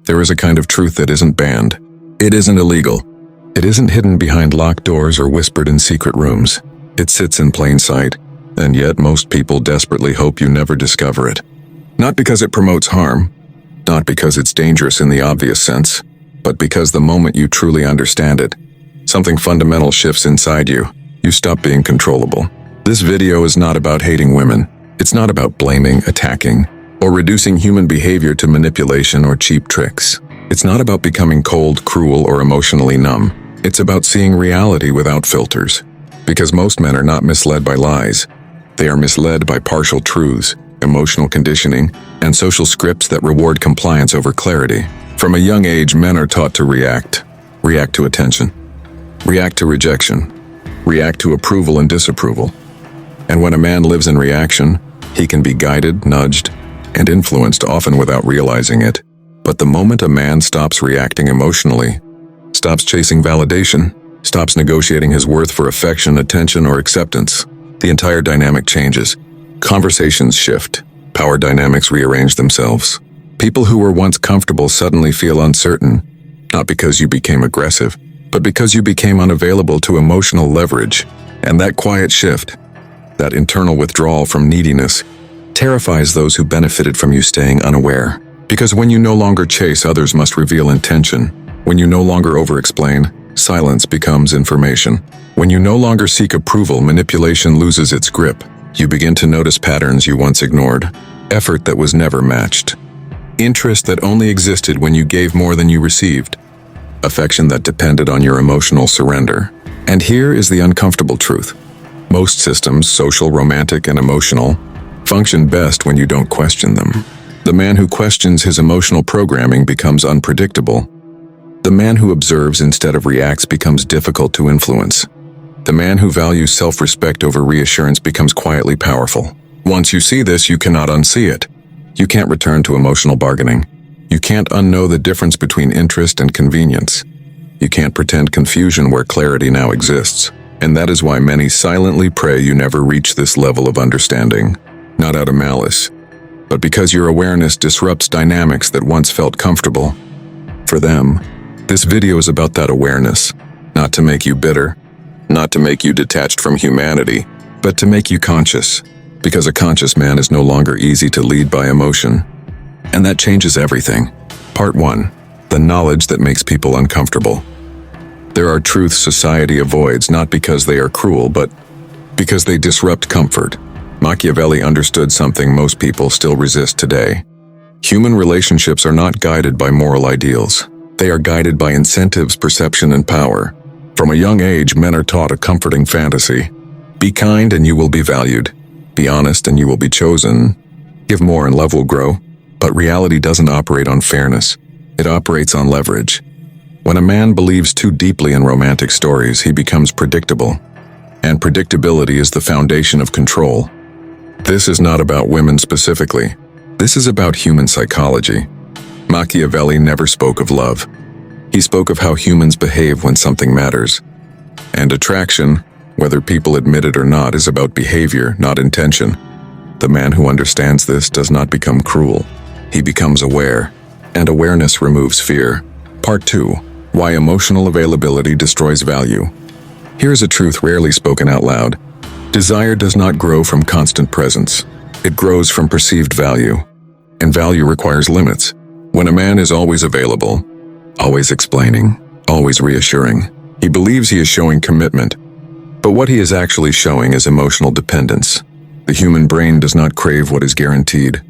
There is a kind of truth that isn't banned. It isn't illegal. It isn't hidden behind locked doors or whispered in secret rooms. It sits in plain sight, and yet most people desperately hope you never discover it. Not because it promotes harm, not because it's dangerous in the obvious sense, but because the moment you truly understand it, something fundamental shifts inside you. You stop being controllable. This video is not about hating women. It's not about blaming, attacking, or reducing human behavior to manipulation or cheap tricks. It's not about becoming cold, cruel, or emotionally numb. It's about seeing reality without filters. Because most men are not misled by lies. They are misled by partial truths, emotional conditioning, and social scripts that reward compliance over clarity. From a young age, men are taught to react. React to attention. React to rejection. React to approval and disapproval. And when a man lives in reaction, he can be guided, nudged, and influenced, often without realizing it. But the moment a man stops reacting emotionally, stops chasing validation, stops negotiating his worth for affection, attention, or acceptance, the entire dynamic changes. Conversations shift. Power dynamics rearrange themselves. People who were once comfortable suddenly feel uncertain, not because you became aggressive, but because you became unavailable to emotional leverage. And that quiet shift, that internal withdrawal from neediness, terrifies those who benefited from you staying unaware. Because when you no longer chase, others must reveal intention. When you no longer over-explain, silence becomes information. When you no longer seek approval, manipulation loses its grip. You begin to notice patterns you once ignored, effort that was never matched, interest that only existed when you gave more than you received, affection that depended on your emotional surrender. And here is the uncomfortable truth. Most systems, social, romantic, and emotional, function best when you don't question them. The man who questions his emotional programming becomes unpredictable. The man who observes instead of reacts becomes difficult to influence. The man who values self-respect over reassurance becomes quietly powerful. Once you see this, you cannot unsee it. You can't return to emotional bargaining. You can't unknow the difference between interest and convenience. You can't pretend confusion where clarity now exists. And that is why many silently pray you never reach this level of understanding. Not out of malice, but because your awareness disrupts dynamics that once felt comfortable. For them, this video is about that awareness, not to make you bitter, not to make you detached from humanity, but to make you conscious, because a conscious man is no longer easy to lead by emotion. And that changes everything. Part 1. The knowledge that makes people uncomfortable. There are truths society avoids not because they are cruel, but because they disrupt comfort. Machiavelli understood something most people still resist today. Human relationships are not guided by moral ideals. They are guided by incentives, perception, and power. From a young age, men are taught a comforting fantasy. Be kind and you will be valued. Be honest and you will be chosen. Give more and love will grow. But reality doesn't operate on fairness. It operates on leverage. When a man believes too deeply in romantic stories, he becomes predictable. And predictability is the foundation of control. This is not about women specifically. This is about human psychology. Machiavelli never spoke of love. He spoke of how humans behave when something matters. And attraction, whether people admit it or not, is about behavior, not intention. The man who understands this does not become cruel. He becomes aware, and awareness removes fear. Part 2. Why emotional availability destroys value. Here's a truth rarely spoken out loud. Desire does not grow from constant presence. It grows from perceived value. And value requires limits. When a man is always available, always explaining, always reassuring, he believes he is showing commitment. But what he is actually showing is emotional dependence. The human brain does not crave what is guaranteed.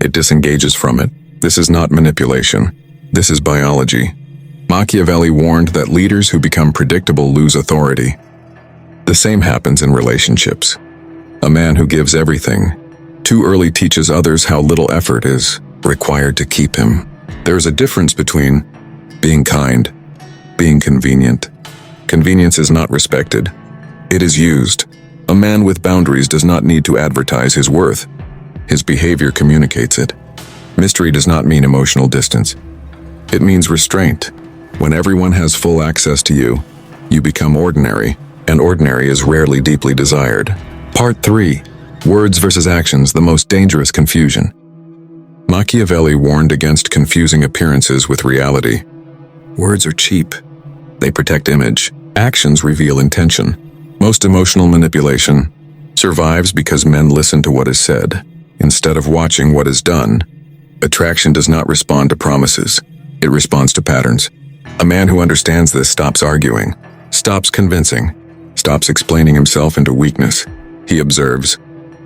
It disengages from it. This is not manipulation. This is biology. Machiavelli warned that leaders who become predictable lose authority. The same happens in relationships. A man who gives everything too early teaches others how little effort is required to keep him. There is a difference between being kind, being convenient. Convenience is not respected. It is used. A man with boundaries does not need to advertise his worth. His behavior communicates it. Mystery does not mean emotional distance. It means restraint. When everyone has full access to you, you become ordinary, and ordinary is rarely deeply desired. Part 3. Words versus actions, the most dangerous confusion. Machiavelli warned against confusing appearances with reality. Words are cheap. They protect image. Actions reveal intention. Most emotional manipulation survives because men listen to what is said, instead of watching what is done. Attraction does not respond to promises. It responds to patterns. A man who understands this stops arguing, stops convincing, stops explaining himself into weakness. He observes.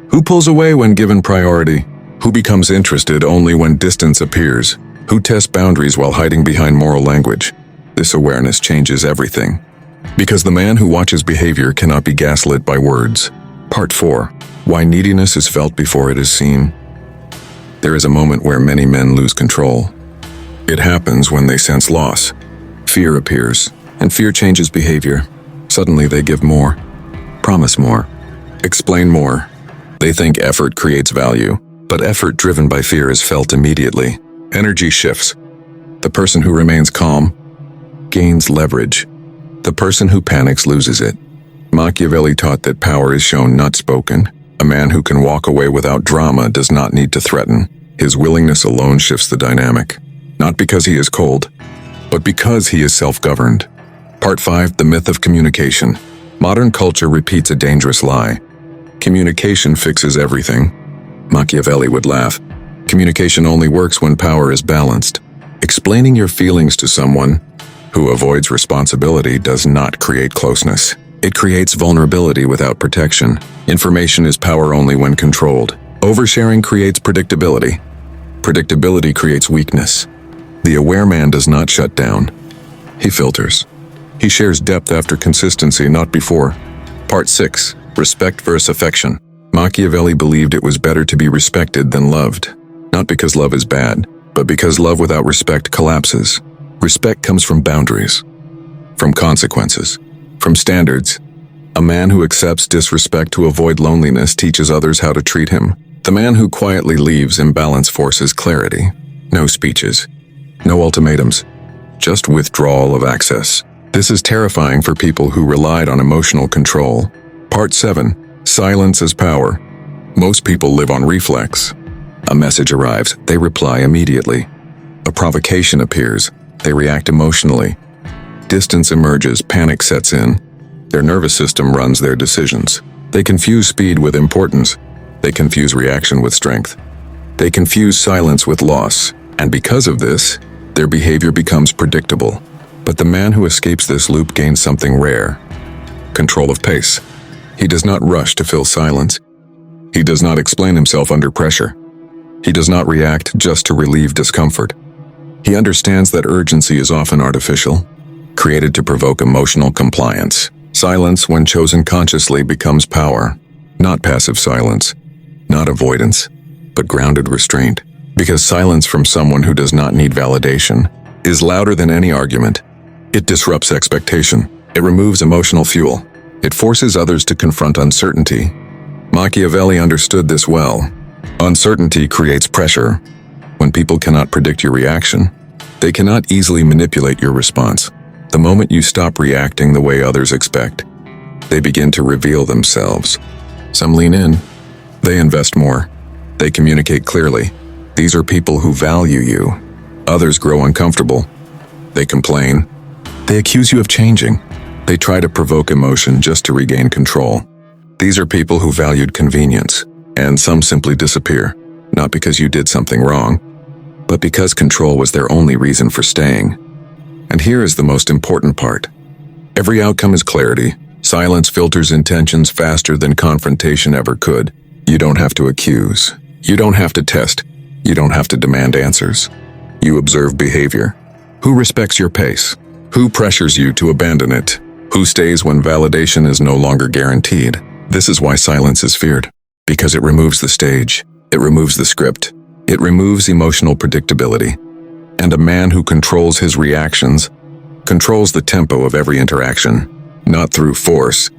Who pulls away when given priority? Who becomes interested only when distance appears? Who tests boundaries while hiding behind moral language? This awareness changes everything. Because the man who watches behavior cannot be gaslit by words. Part 4. Why neediness is felt before it is seen. There is a moment where many men lose control. It happens when they sense loss. Fear appears, and fear changes behavior. Suddenly they give more, promise more, explain more. They think effort creates value, but effort driven by fear is felt immediately. Energy shifts. The person who remains calm gains leverage. The person who panics loses it. Machiavelli taught that power is shown, not spoken. A man who can walk away without drama does not need to threaten. His willingness alone shifts the dynamic. Not because he is cold, but because he is self-governed. Part 5. The myth of communication. Modern culture repeats a dangerous lie. Communication fixes everything. Machiavelli would laugh. Communication only works when power is balanced. Explaining your feelings to someone who avoids responsibility does not create closeness. It creates vulnerability without protection. Information is power only when controlled. Oversharing creates predictability. Predictability creates weakness. The aware man does not shut down. He filters. He shares depth after consistency, not before. Part 6. Respect versus affection. Machiavelli believed it was better to be respected than loved. Not because love is bad, but because love without respect collapses. Respect comes from boundaries, from consequences, from standards. A man who accepts disrespect to avoid loneliness teaches others how to treat him. The man who quietly leaves imbalance forces clarity. No speeches, no ultimatums, just withdrawal of access. This is terrifying for people who relied on emotional control. Part 7. Silence as power. Most people live on reflex. A message arrives, they reply immediately. A provocation appears, they react emotionally. Distance emerges, panic sets in. Their nervous system runs their decisions. They confuse speed with importance. They confuse reaction with strength. They confuse silence with loss. And because of this, their behavior becomes predictable. But the man who escapes this loop gains something rare. Control of pace. He does not rush to fill silence. He does not explain himself under pressure. He does not react just to relieve discomfort. He understands that urgency is often artificial, created to provoke emotional compliance. Silence, when chosen consciously, becomes power. Not passive silence, not avoidance, but grounded restraint. Because silence from someone who does not need validation is louder than any argument. It disrupts expectation. It removes emotional fuel. It forces others to confront uncertainty. Machiavelli understood this well. Uncertainty creates pressure. When people cannot predict your reaction, they cannot easily manipulate your response. The moment you stop reacting the way others expect, they begin to reveal themselves. Some lean in. They invest more. They communicate clearly. These are people who value you. Others grow uncomfortable. They complain. They accuse you of changing. They try to provoke emotion just to regain control. These are people who valued convenience, and some simply disappear, not because you did something wrong, but because control was their only reason for staying. And here is the most important part. Every outcome is clarity. Silence filters intentions faster than confrontation ever could. You don't have to accuse. You don't have to test. You don't have to demand answers. You observe behavior. Who respects your pace? Who pressures you to abandon it? Who stays when validation is no longer guaranteed? This is why silence is feared. Because it removes the stage. It removes the script. It removes emotional predictability. And a man who controls his reactions controls the tempo of every interaction, not through force,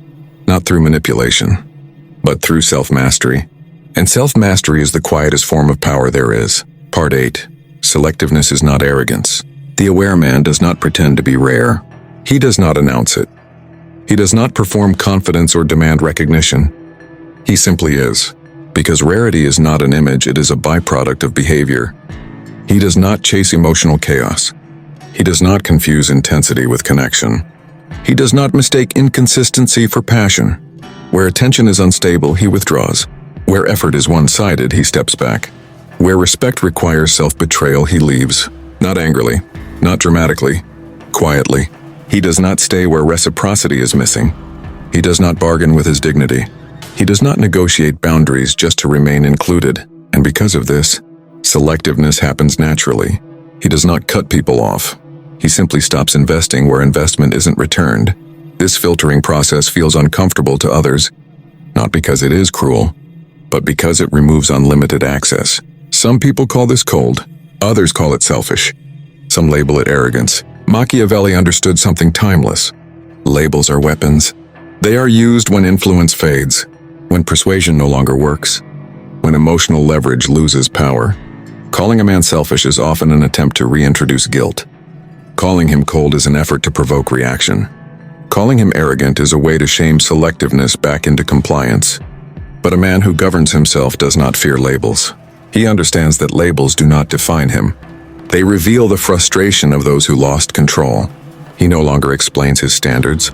not through manipulation, but through self-mastery. And self-mastery is the quietest form of power there is. Part 8. Selectiveness is not arrogance. The aware man does not pretend to be rare. He does not announce it. He does not perform confidence or demand recognition. He simply is. Because rarity is not an image, it is a byproduct of behavior. He does not chase emotional chaos. He does not confuse intensity with connection. He does not mistake inconsistency for passion. Where attention is unstable, he withdraws. Where effort is one-sided, he steps back. Where respect requires self-betrayal, he leaves. Not angrily, not dramatically, quietly. He does not stay where reciprocity is missing. He does not bargain with his dignity. He does not negotiate boundaries just to remain included. And because of this, selectiveness happens naturally. He does not cut people off. He simply stops investing where investment isn't returned. This filtering process feels uncomfortable to others, not because it is cruel, but because it removes unlimited access. Some people call this cold, others call it selfish. Some label it arrogance. Machiavelli understood something timeless. Labels are weapons. They are used when influence fades, when persuasion no longer works, when emotional leverage loses power. Calling a man selfish is often an attempt to reintroduce guilt. Calling him cold is an effort to provoke reaction. Calling him arrogant is a way to shame selectiveness back into compliance. But a man who governs himself does not fear labels. He understands that labels do not define him. They reveal the frustration of those who lost control. He no longer explains his standards.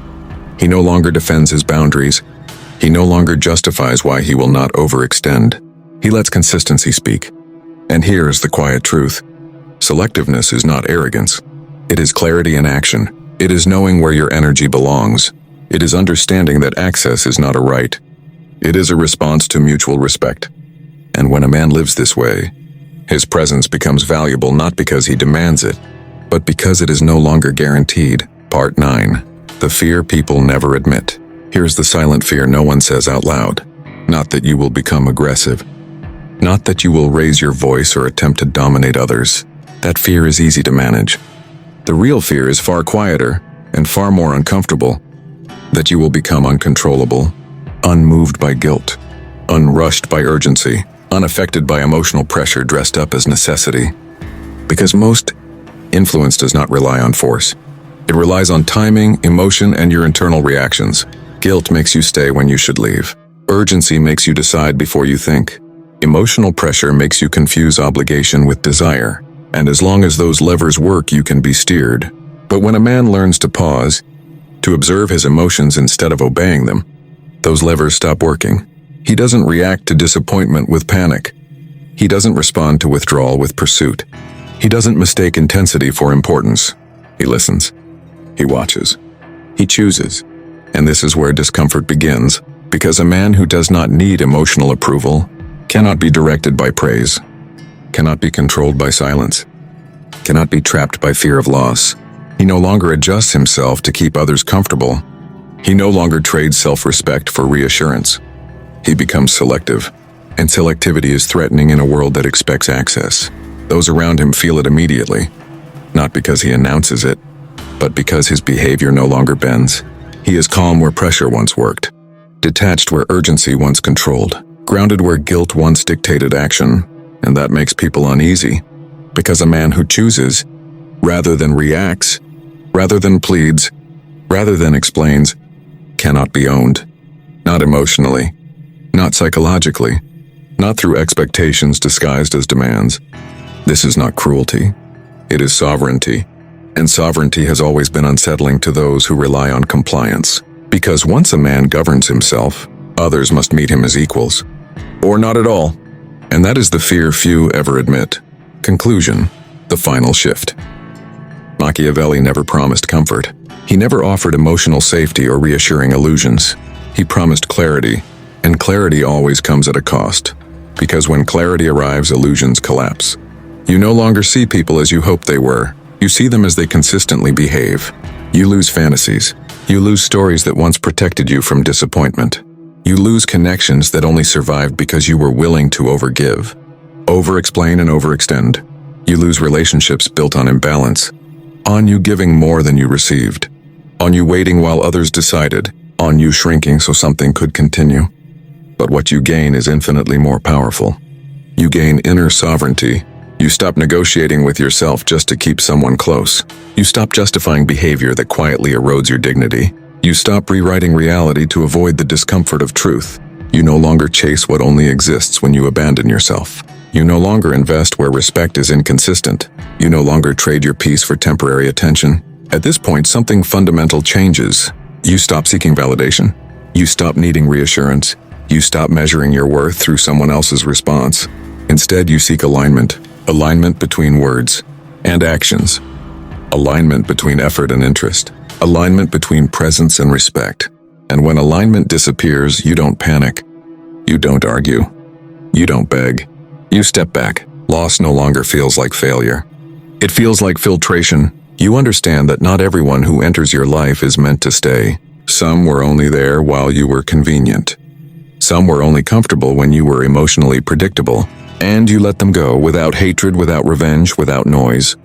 He no longer defends his boundaries. He no longer justifies why he will not overextend. He lets consistency speak. And here's the quiet truth. Selectiveness is not arrogance. It is clarity in action. It is knowing where your energy belongs. It is understanding that access is not a right. It is a response to mutual respect. And when a man lives this way, his presence becomes valuable not because he demands it, but because it is no longer guaranteed. Part 9. The fear people never admit. Here's the silent fear no one says out loud. Not that you will become aggressive. Not that you will raise your voice or attempt to dominate others. That fear is easy to manage. The real fear is far quieter and far more uncomfortable. That you will become uncontrollable, unmoved by guilt, unrushed by urgency, unaffected by emotional pressure dressed up as necessity. Because most influence does not rely on force. It relies on timing, emotion, and your internal reactions. Guilt makes you stay when you should leave. Urgency makes you decide before you think. Emotional pressure makes you confuse obligation with desire. And as long as those levers work, you can be steered. But when a man learns to pause, to observe his emotions instead of obeying them, those levers stop working. He doesn't react to disappointment with panic. He doesn't respond to withdrawal with pursuit. He doesn't mistake intensity for importance. He listens. He watches. He chooses. And this is where discomfort begins, because a man who does not need emotional approval cannot be directed by praise, cannot be controlled by silence, cannot be trapped by fear of loss. He no longer adjusts himself to keep others comfortable. He no longer trades self-respect for reassurance. He becomes selective, and selectivity is threatening in a world that expects access. Those around him feel it immediately, not because he announces it, but because his behavior no longer bends. He is calm where pressure once worked, detached where urgency once controlled, grounded where guilt once dictated action, and that makes people uneasy, because a man who chooses, rather than reacts, rather than pleads, rather than explains, cannot be owned. Not emotionally, not psychologically, not through expectations disguised as demands. This is not cruelty. It is sovereignty. And sovereignty has always been unsettling to those who rely on compliance. Because once a man governs himself, others must meet him as equals. Or not at all. And that is the fear few ever admit. Conclusion: the final shift. Machiavelli never promised comfort. He never offered emotional safety or reassuring illusions. He promised clarity, and clarity always comes at a cost. Because when clarity arrives, illusions collapse. You no longer see people as you hoped they were. You see them as they consistently behave. You lose fantasies. You lose stories that once protected you from disappointment. You lose connections that only survived because you were willing to overgive, over-explain and overextend. You lose relationships built on imbalance, on you giving more than you received, on you waiting while others decided, on you shrinking so something could continue. But what you gain is infinitely more powerful. You gain inner sovereignty. You stop negotiating with yourself just to keep someone close. You stop justifying behavior that quietly erodes your dignity. You stop rewriting reality to avoid the discomfort of truth. You no longer chase what only exists when you abandon yourself. You no longer invest where respect is inconsistent. You no longer trade your peace for temporary attention. At this point, something fundamental changes. You stop seeking validation. You stop needing reassurance. You stop measuring your worth through someone else's response. Instead, you seek alignment. Alignment between words and actions. Alignment between effort and interest. Alignment between presence and respect. And when alignment disappears, you don't panic. You don't argue. You don't beg. You step back. Loss no longer feels like failure. It feels like filtration. You understand that not everyone who enters your life is meant to stay. Some were only there while you were convenient. Some were only comfortable when you were emotionally predictable. And you let them go without hatred, without revenge, without noise.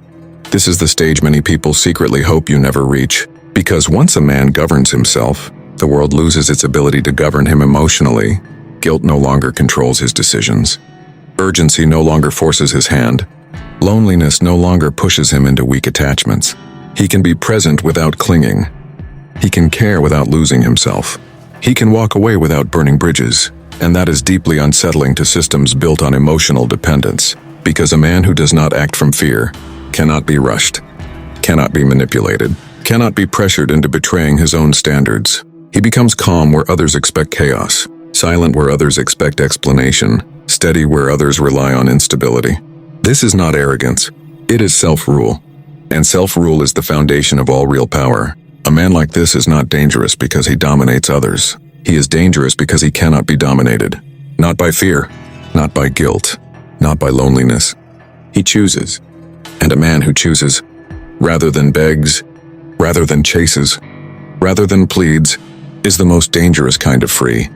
This is the stage many people secretly hope you never reach. Because once a man governs himself, the world loses its ability to govern him emotionally. Guilt no longer controls his decisions. Urgency no longer forces his hand. Loneliness no longer pushes him into weak attachments. He can be present without clinging. He can care without losing himself. He can walk away without burning bridges. And that is deeply unsettling to systems built on emotional dependence. Because a man who does not act from fear cannot be rushed, cannot be manipulated, cannot be pressured into betraying his own standards. He becomes calm where others expect chaos, silent where others expect explanation, steady where others rely on instability. This is not arrogance, it is self-rule. And self-rule is the foundation of all real power. A man like this is not dangerous because he dominates others. He is dangerous because he cannot be dominated. Not by fear, not by guilt, not by loneliness. He chooses. And a man who chooses, rather than begs, rather than chases, rather than pleads, is the most dangerous kind of free.